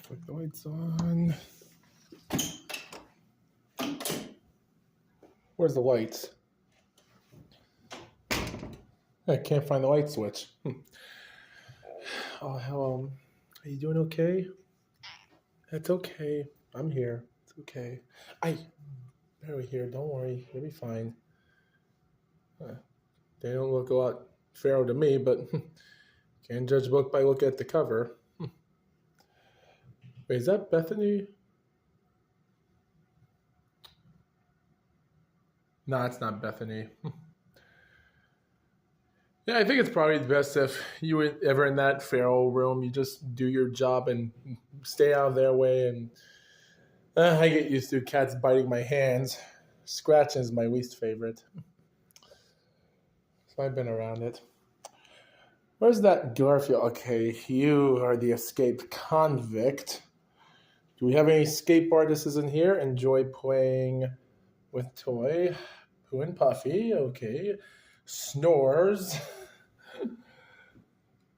Put the lights on. Where's the lights? I can't find the light switch. Oh, hello. Are you doing okay? That's okay. I'm here. It's okay. They're here. Don't worry. You'll be fine. They don't look a lot feral to me, but can't judge a book by looking at the cover. Wait, is that Bethany? No, it's not Bethany. Yeah, I think it's probably the best if you were ever in that feral room, you just do your job and stay out of their way. And I get used to cats biting my hands. Scratching is my least favorite. So I've been around it. Where's that Garfield? Okay, you are the escaped convict. Do we have any escape artists in here? Enjoy playing with toy. Pooh and Puffy, okay. Snores.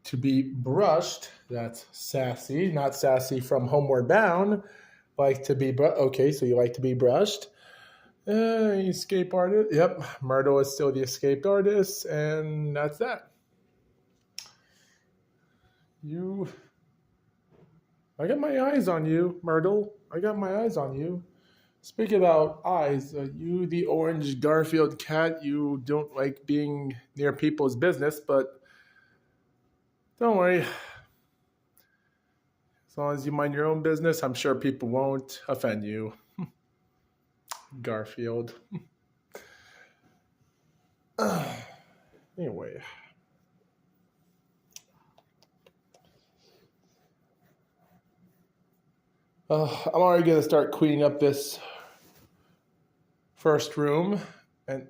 To be brushed, that's sassy. Not sassy from Homeward Bound. Like to be okay, so you like to be brushed. Escape artist. Yep, Myrtle is still the escaped artist, and that's that. I got my eyes on you, Myrtle. I got my eyes on you. Speaking about eyes, you, the orange Garfield cat, you don't like being near people's business, but don't worry. As long as you mind your own business, I'm sure people won't offend you. Garfield. Anyway. I'm already going to start cleaning up this first room. And,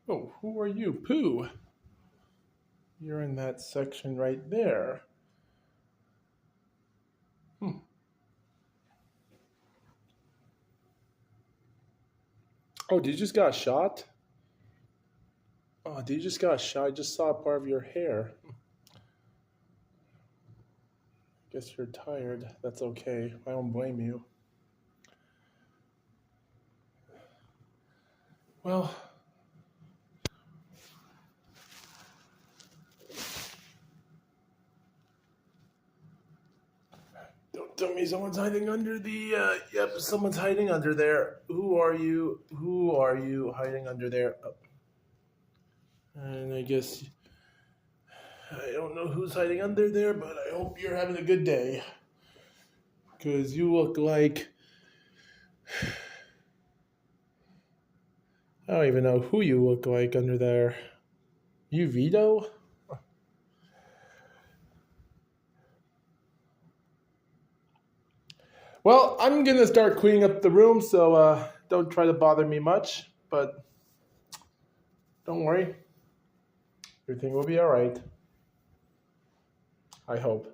oh, who are you? Pooh. You're in that section right there. Oh, did you just got shot? Oh, did you just got shot? I just saw a part of your hair. Guess you're tired. That's okay. I don't blame you. Well, don't tell me someone's hiding under the, yep, someone's hiding under there. Who are you? Who are you hiding under there? Oh. And I guess, I don't know who's hiding under there, but I hope you're having a good day. Because you look like, I don't even know who you look like under there. You Vito? Well, I'm going to start cleaning up the room, so don't try to bother me much. But don't worry. Everything will be all right. I hope.